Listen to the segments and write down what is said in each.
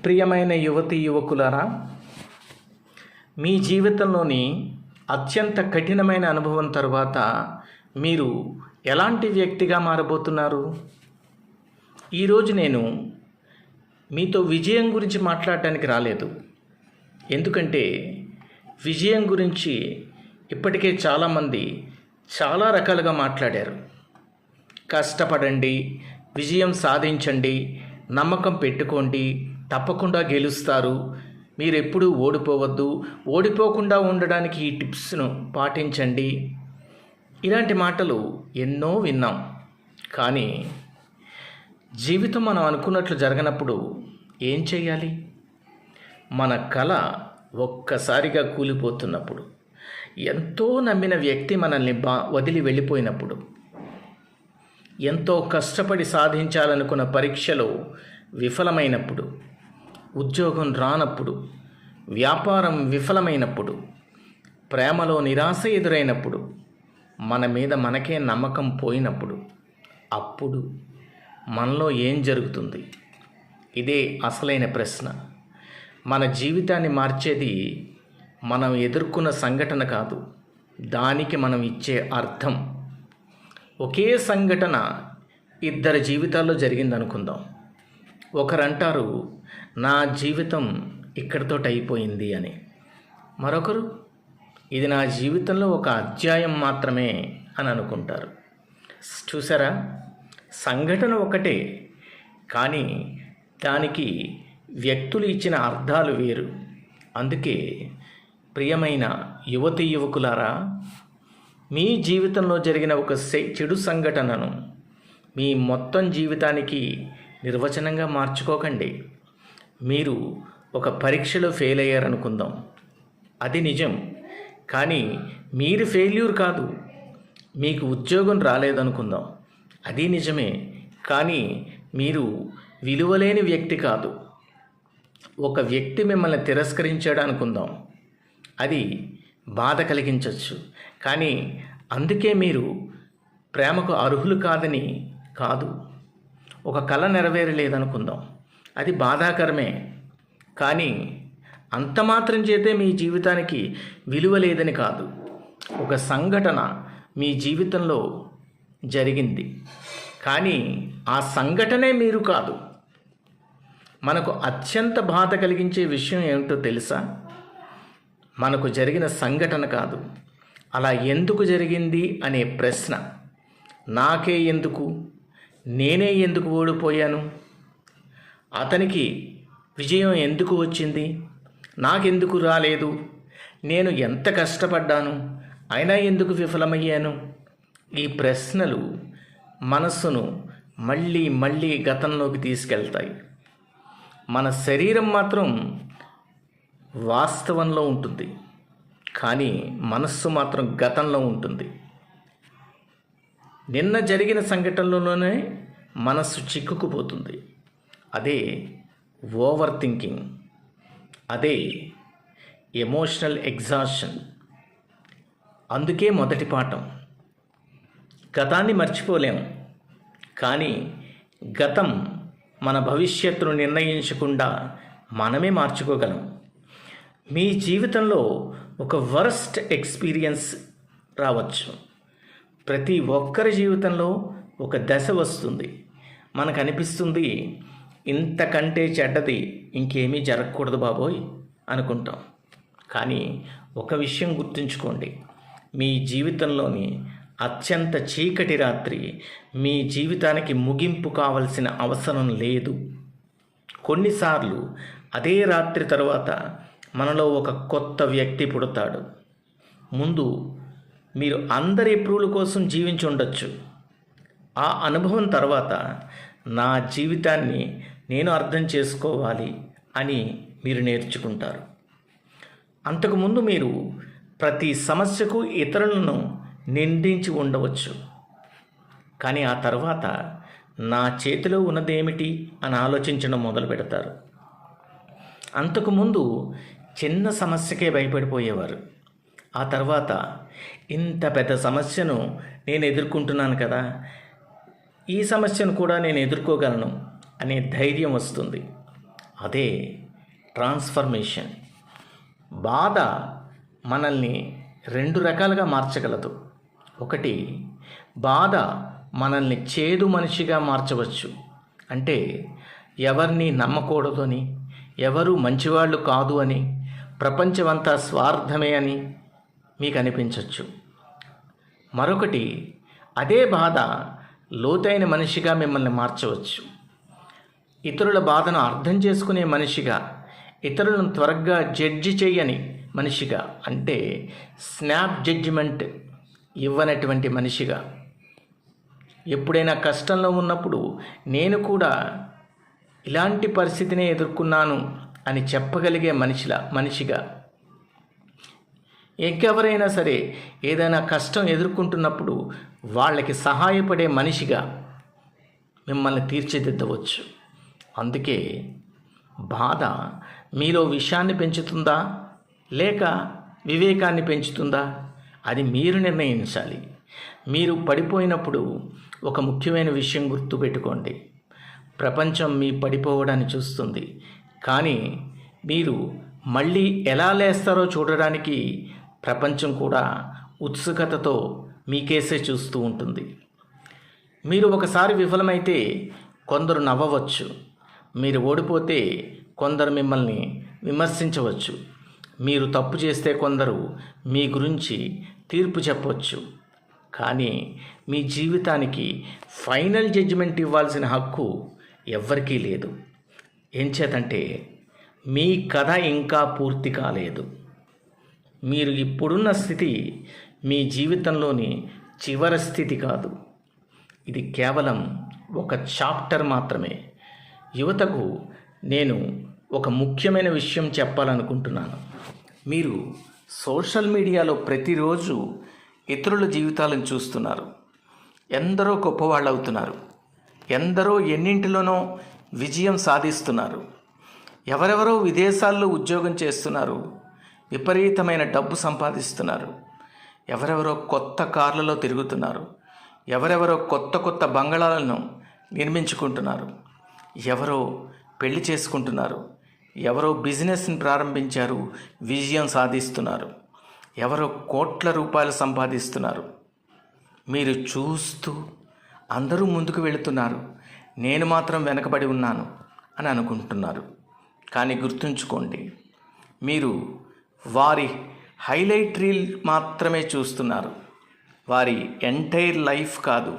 ప్రియమైన యువతీ యువకులారా, మీ జీవితంలోని అత్యంత కఠినమైన అనుభవం తర్వాత మీరు ఎలాంటి వ్యక్తిగా మారబోతున్నారు? ఈరోజు నేను మీతో విజయం గురించి మాట్లాడటానికి రాలేదు. ఎందుకంటే విజయం గురించి ఇప్పటికే చాలామంది చాలా రకాలుగా మాట్లాడారు. కష్టపడండి, విజయం సాధించండి, నమ్మకం పెట్టుకోండి, తప్పకుండా గెలుస్తారు, మీరు ఎప్పుడూ ఓడిపోవద్దు, ఓడిపోకుండా ఉండడానికి ఈ టిప్స్ను పాటించండి, ఇలాంటి మాటలు ఎన్నో విన్నాం. కానీ జీవితం మనం అనుకున్నట్లు జరగనప్పుడు ఏం చేయాలి? మన కళ ఒక్కసారిగా కూలిపోతున్నప్పుడు, ఎంతో నమ్మిన వ్యక్తి మనల్ని వదిలి వెళ్ళిపోయినప్పుడు, ఎంతో కష్టపడి సాధించాలనుకున్న పరీక్షలో విఫలమైనప్పుడు, ఉద్యోగం రానప్పుడు, వ్యాపారం విఫలమైనప్పుడు, ప్రేమలో నిరాశ ఎదురైనప్పుడు, మన మీద మనకే నమ్మకం పోయినప్పుడు, అప్పుడు మనలో ఏం జరుగుతుంది? ఇదే అసలైన ప్రశ్న. మన జీవితాన్ని మార్చేది మనం ఎదుర్కొన్న సంఘటన కాదు, దానికి మనం ఇచ్చే అర్థం. ఒకే సంఘటన ఇద్దరి జీవితాల్లో జరిగిందనుకుందాం. ఒకరంటారు, నా జీవితం ఇక్కడితో అయిపోయింది అని. మరొకరు, ఇది నా జీవితంలో ఒక అధ్యాయం మాత్రమే అని అనుకుంటారు. చూసారా, సంఘటన ఒకటే, కానీ దానికి వ్యక్తులు ఇచ్చిన అర్థాలు వేరు. అందుకే ప్రియమైన యువతీ యువకులారా, మీ జీవితంలో జరిగిన ఒక చెడు సంఘటనను మీ మొత్తం జీవితానికి నిర్వచనంగా మార్చుకోకండి. మీరు ఒక పరీక్షలో ఫెయిల్ అయ్యారనుకుందాం, అది నిజం. కానీ మీరు ఫెయిల్యూర్ కాదు. మీకు ఉద్యోగం రాలేదనుకుందాం, అది నిజమే. కానీ మీరు విలువలేని వ్యక్తి కాదు. ఒక వ్యక్తి మిమ్మల్ని తిరస్కరించాడు అనుకుందాం, అది బాధ కలిగించవచ్చు. కానీ అందుకే మీరు ప్రేమకు అర్హులు కాదని కాదు. ఒక కళ నెరవేరలేదనుకుందాం, అది బాధాకరమే. కానీ అంత మాత్రం చేతే మీ జీవితానికి విలువ లేదని కాదు. ఒక సంఘటన మీ జీవితంలో జరిగింది, కానీ ఆ సంఘటనే మీరు కాదు. మనకు అత్యంత బాధ కలిగించే విషయం ఏమిటో తెలుసా? మనకు జరిగిన సంఘటన కాదు, అలా ఎందుకు జరిగింది అనే ప్రశ్న. నాకే ఎందుకు, నేనే ఎందుకు ఓడిపోయాను, అతనికి విజయం ఎందుకు వచ్చింది, నాకెందుకు రాలేదు, నేను ఎంత కష్టపడ్డాను అయినా ఎందుకు విఫలమయ్యాను? ఈ ప్రశ్నలు మనస్సును మళ్ళీ మళ్ళీ గతంలోకి తీసుకెళ్తాయి. మన శరీరం మాత్రం వాస్తవంలో ఉంటుంది, కానీ మనస్సు మాత్రం గతంలో ఉంటుంది. నిన్న జరిగిన సంఘటనలోనే మనస్సు చిక్కుకుపోతుంది. అదే ఓవర్ థింకింగ్, అదే ఎమోషనల్ ఎగ్జాషన్. అందుకే మొదటి పాఠం, గతాన్ని మర్చిపోలేము, కానీ గతం మన భవిష్యత్తును నిర్ణయించకుండా మనమే మార్చుకోగలం. మీ జీవితంలో ఒక వర్స్ట్ ఎక్స్పీరియన్స్ రావచ్చు. ప్రతి ఒక్కరి జీవితంలో ఒక దశ వస్తుంది. మనకు అనిపిస్తుంది, ఇంతకంటే చెడ్డది ఇంకేమీ జరగకూడదు బాబోయ్ అనుకుంటాం. కానీ ఒక విషయం గుర్తుంచుకోండి, మీ జీవితంలోని అత్యంత చీకటి రాత్రి మీ జీవితానికి ముగింపు కావలసిన అవసరం లేదు. కొన్నిసార్లు అదే రాత్రి తర్వాత మనలో ఒక కొత్త వ్యక్తి పుడతాడు. ముందు మీరు అందరి అప్రూవల్ కోసం జీవించి ఉండొచ్చు. ఆ అనుభవం తర్వాత నా జీవితాన్ని నేను అర్థం చేసుకోవాలి అని మీరు నేర్చుకుంటారు. అంతకుముందు మీరు ప్రతి సమస్యకు ఇతరులను నిందించి ఉండవచ్చు, కానీ ఆ తర్వాత నా చేతిలో ఉన్నదేమిటి అని ఆలోచించడం మొదలు పెడతారు. అంతకుముందు చిన్న సమస్యకే భయపడిపోయేవారు. ఆ తర్వాత ఇంత పెద్ద సమస్యను నేను ఎదుర్కొంటున్నాను కదా, ఈ సమస్యను కూడా నేను ఎదుర్కోగలను అనే ధైర్యం వస్తుంది. అదే ట్రాన్స్ఫర్మేషన్. బాధ మనల్ని రెండు రకాలుగా మార్చగలదు. ఒకటి, బాధ మనల్ని చేదు మనిషిగా మార్చవచ్చు. అంటే ఎవరిని నమ్మకూడదు అని, ఎవరు మంచివాళ్ళు కాదు అని, ప్రపంచమంతా స్వార్థమే అని మీకు అనిపించవచ్చు. మరొకటి, అదే బాధ లోతైన మనిషిగా మిమ్మల్ని మార్చవచ్చు. ఇతరుల బాధను అర్థం చేసుకునే మనిషిగా, ఇతరులను త్వరగా జడ్జి చేయని మనిషిగా, అంటే స్నాప్ జడ్జిమెంట్ ఇవ్వనటువంటి మనిషిగా, ఎప్పుడైనా కష్టంలో ఉన్నప్పుడు నేను కూడా ఇలాంటి పరిస్థితిని ఎదుర్కొన్నాను అని చెప్పగలిగే మనిషిగా, ఇంకెవరైనా సరే ఏదైనా కష్టం ఎదుర్కొంటున్నప్పుడు వాళ్ళకి సహాయపడే మనిషిగా మిమ్మల్ని తీర్చిదిద్దవచ్చు. అందుకే బాధ మీలో విషాన్ని పెంచుతుందా లేక వివేకాన్ని పెంచుతుందా అది మీరు నిర్ణయించాలి. మీరు పడిపోయినప్పుడు ఒక ముఖ్యమైన విషయం గుర్తుపెట్టుకోండి. ప్రపంచం మీ పడిపోవడాన్ని చూస్తుంది, కానీ మీరు మళ్ళీ ఎలా లేస్తారో చూడడానికి ప్రపంచం కూడా ఉత్సుకతతో మీకేసే చూస్తూ ఉంటుంది. మీరు ఒకసారి విఫలమైతే కొందరు నవ్వవచ్చు, మీరు ఓడిపోతే కొందరు మిమ్మల్ని విమర్శించవచ్చు, మీరు తప్పు చేస్తే కొందరు మీ గురించి తీర్పు చెప్పవచ్చు. కానీ మీ జీవితానికి ఫైనల్ జడ్జిమెంట్ ఇవ్వాల్సిన హక్కు ఎవ్వరికీ లేదు. ఎంచేతంటే మీ కథ ఇంకా పూర్తి కాలేదు. మీరు ఇప్పుడున్న స్థితి మీ జీవితంలోని చివరి స్థితి కాదు. ఇది కేవలం ఒక చాప్టర్ మాత్రమే. యువతకు నేను ఒక ముఖ్యమైన విషయం చెప్పాలనుకుంటున్నాను. మీరు సోషల్ మీడియాలో ప్రతిరోజు ఇతరుల జీవితాలను చూస్తున్నారు. ఎందరో గొప్పవాళ్ళు అవుతున్నారు, ఎందరో ఎన్నింటిలోనో విజయం సాధిస్తున్నారు, ఎవరెవరో విదేశాల్లో ఉద్యోగం చేస్తున్నారు, విపరీతమైన డబ్బు సంపాదిస్తున్నారు, ఎవరెవరో కొత్త కార్లలో తిరుగుతున్నారు, ఎవరెవరో కొత్త కొత్త బంగళాలను నిర్మించుకుంటున్నారు, ఎవరో పెళ్లి చేసుకుంటున్నారు, ఎవరో బిజినెస్ని ప్రారంభించారు, విజయం సాధిస్తున్నారు, ఎవరో కోట్ల రూపాయలు సంపాదిస్తున్నారు. మీరు చూస్తూ అందరూ ముందుకు వెళుతున్నారు, నేను మాత్రం వెనకబడి ఉన్నాను అని అనుకుంటున్నారు. కానీ గుర్తుంచుకోండి, మీరు వారి హైలైట్ రీల్ మాత్రమే చూస్తున్నారు, వారి ఎంటైర్ లైఫ్ కాదు.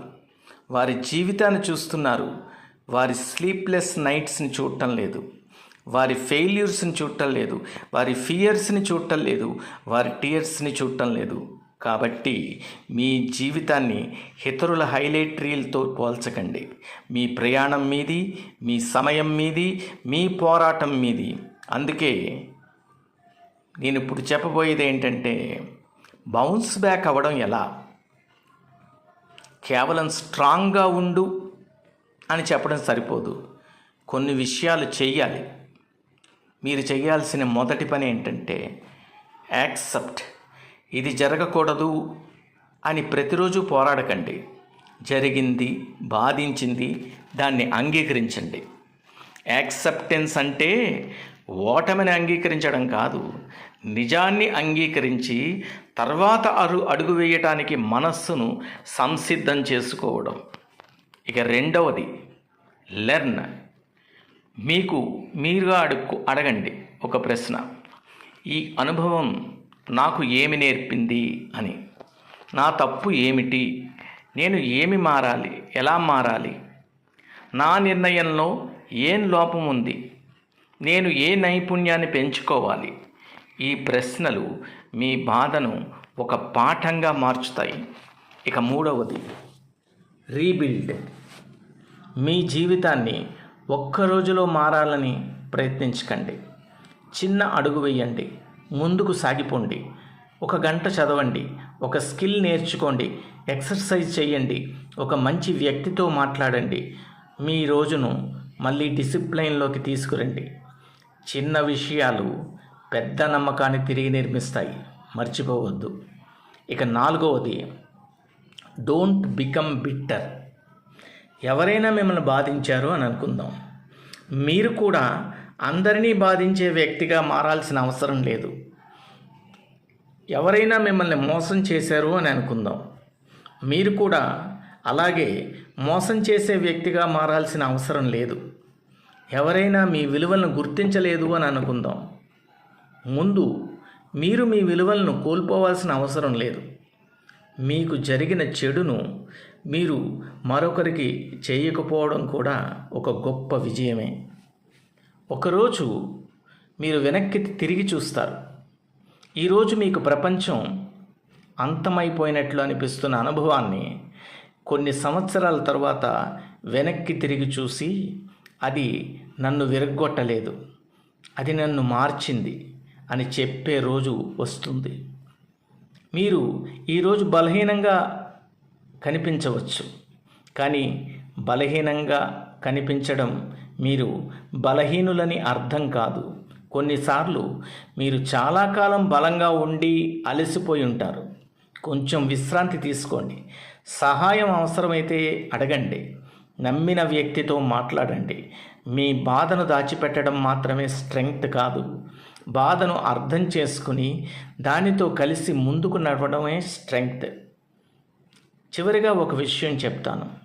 వారి జీవితాన్ని చూస్తున్నారు, వారి స్లీప్లెస్ నైట్స్ని చూడటం లేదు, వారి ఫెయిల్యూర్స్ని చూడటం లేదు, వారి ఫియర్స్ని చూడటం లేదు, వారి టీయర్స్ని చూడటం లేదు. కాబట్టి మీ జీవితాన్ని ఇతరుల హైలైట్ రీల్తో పోల్చకండి. మీ ప్రయాణం మీది, మీ సమయం మీది, మీ పోరాటం మీది. అందుకే నేను ఇప్పుడు చెప్పబోయేది ఏంటంటే, బౌన్స్ బ్యాక్ అవ్వడం ఎలా. కేవలం స్ట్రాంగ్గా ఉండు అని చెప్పడం సరిపోదు, కొన్ని విషయాలు చెయ్యాలి. మీరు చేయాల్సిన మొదటి పని ఏంటంటే యాక్సెప్ట్. ఇది జరగకూడదు అని ప్రతిరోజు పోరాడకండి. జరిగింది, బాధించింది, దాన్ని అంగీకరించండి. యాక్సెప్టెన్స్ అంటే ఓటమిని అంగీకరించడం కాదు, నిజాన్ని అంగీకరించి తర్వాత అడుగు వేయటానికి మనస్సును సంసిద్ధం చేసుకోవడం. ఇక రెండవది లెర్న్. మీకు మీరుగా అడగండి ఒక ప్రశ్న, ఈ అనుభవం నాకు ఏమి నేర్పింది అని. నా తప్పు ఏమిటి? నేను ఏమి మారాలి? ఎలా మారాలి? నా నిర్ణయంలో ఏం లోపం ఉంది? నేను ఏ నైపుణ్యాన్ని పెంచుకోవాలి? ఈ ప్రశ్నలు మీ బాధను ఒక పాఠంగా మార్చుతాయి. ఇక మూడవది రీబిల్డ్. మీ జీవితాన్ని ఒక్క రోజులో మారాలని ప్రయత్నించకండి. చిన్న అడుగు వేయండి, ముందుకు సాగిపోండి. 1 గంట చదవండి, ఒక స్కిల్ నేర్చుకోండి, ఎక్సర్సైజ్ చేయండి, ఒక మంచి వ్యక్తితో మాట్లాడండి. మీ రోజును మళ్ళీ డిసిప్లైన్లోకి తీసుకురండి. చిన్న విషయాలు పెద్ద నమ్మకాన్ని తిరిగి నిర్మిస్తాయి, మర్చిపోవద్దు. ఇక 4వది డోంట్ బికమ్ బిట్టర్. ఎవరైనా మిమ్మల్ని బాధించారు అని అనుకుందాం. మీరు కూడా అందరినీ బాధించే వ్యక్తిగా మారాల్సిన అవసరం లేదు. ఎవరైనా మిమ్మల్ని మోసం చేశారు అని అనుకుందాం. మీరు కూడా అలాగే మోసం చేసే వ్యక్తిగా మారాల్సిన అవసరం లేదు. ఎవరైనా మీ విలువలను గుర్తించలేదు అని అనుకుందాం. ముందు మీరు మీ విలువలను కోల్పోవాల్సిన అవసరం లేదు. మీకు జరిగిన చెడును మీరు మరొకరికి చేయకపోవడం కూడా ఒక గొప్ప విజయమే. ఒకరోజు మీరు వెనక్కి తిరిగి చూస్తారు. ఈరోజు మీకు ప్రపంచం అంతమైపోయినట్లు అనిపిస్తున్న అనుభవాన్ని కొన్ని సంవత్సరాల తర్వాత వెనక్కి తిరిగి చూసి, అది నన్ను విరగ్గొట్టలేదు, అది నన్ను మార్చింది అని చెప్పే రోజు వస్తుంది. మీరు ఈరోజు బలహీనంగా కనిపించవచ్చు, కానీ బలహీనంగా కనిపించడం మీరు బలహీనులని అర్థం కాదు. కొన్నిసార్లు మీరు చాలా కాలం బలంగా ఉండి అలసిపోయి ఉంటారు. కొంచెం విశ్రాంతి తీసుకోండి. సహాయం అవసరమైతే అడగండి. నమ్మిన వ్యక్తితో మాట్లాడండి. మీ బాధను దాచిపెట్టడం మాత్రమే స్ట్రెంగ్త్ కాదు. బాధను అర్థం చేసుకుని దానితో కలిసి ముందుకు నడవడమే స్ట్రెంగ్త్. చివరిగా ఒక విషయం చెప్తాను.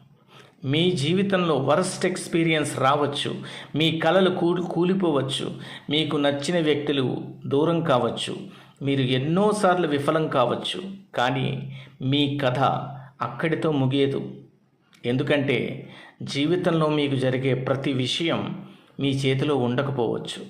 మీ జీవితంలో వరస్ట్ ఎక్స్పీరియన్స్ రావచ్చు. మీ కలలు కూలిపోవచ్చు. మీకు నచ్చిన వ్యక్తులు దూరం కావచ్చు. మీరు ఎన్నోసార్లు విఫలం కావచ్చు. కానీ మీ కథ అక్కడితో ముగియదు. ఎందుకంటే జీవితంలో మీకు జరిగే ప్రతి విషయం మీ చేతిలో ఉండకపోవచ్చు.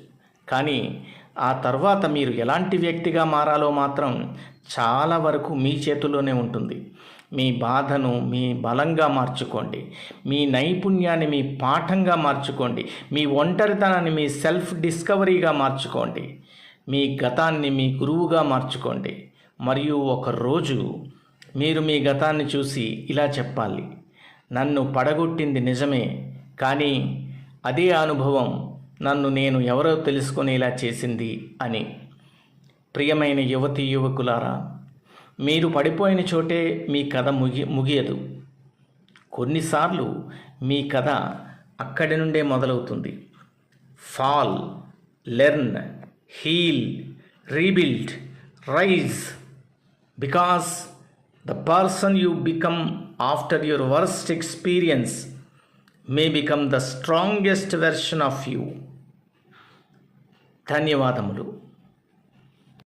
కానీ ఆ తర్వాత మీరు ఎలాంటి వ్యక్తిగా మారాలో మాత్రం చాలా వరకు మీ చేతుల్లోనే ఉంటుంది. మీ బాధను మీ బలంగా మార్చుకోండి. మీ నైపుణ్యాన్ని మీ పాఠంగా మార్చుకోండి. మీ ఒంటరితనాన్ని మీ సెల్ఫ్ డిస్కవరీగా మార్చుకోండి. మీ గతాన్ని మీ గురువుగా మార్చుకోండి. మరియు ఒకరోజు మీరు మీ గతాన్ని చూసి ఇలా చెప్పాలి, నన్ను పడగొట్టింది నిజమే, కానీ అదే అనుభవం నన్ను నేను ఎవరో తెలుసుకునేలా చేసింది అని. ప్రియమైన యువతీ యువకులారా, మీరు పడిపోయిన చోటే మీ కథ ముగియదు. కొన్నిసార్లు మీ కథ అక్కడి నుండే మొదలవుతుంది. Fall, learn, heal, rebuild, rise. Because the person you become after your worst experience may become the strongest version of you. ధన్యవాదములు.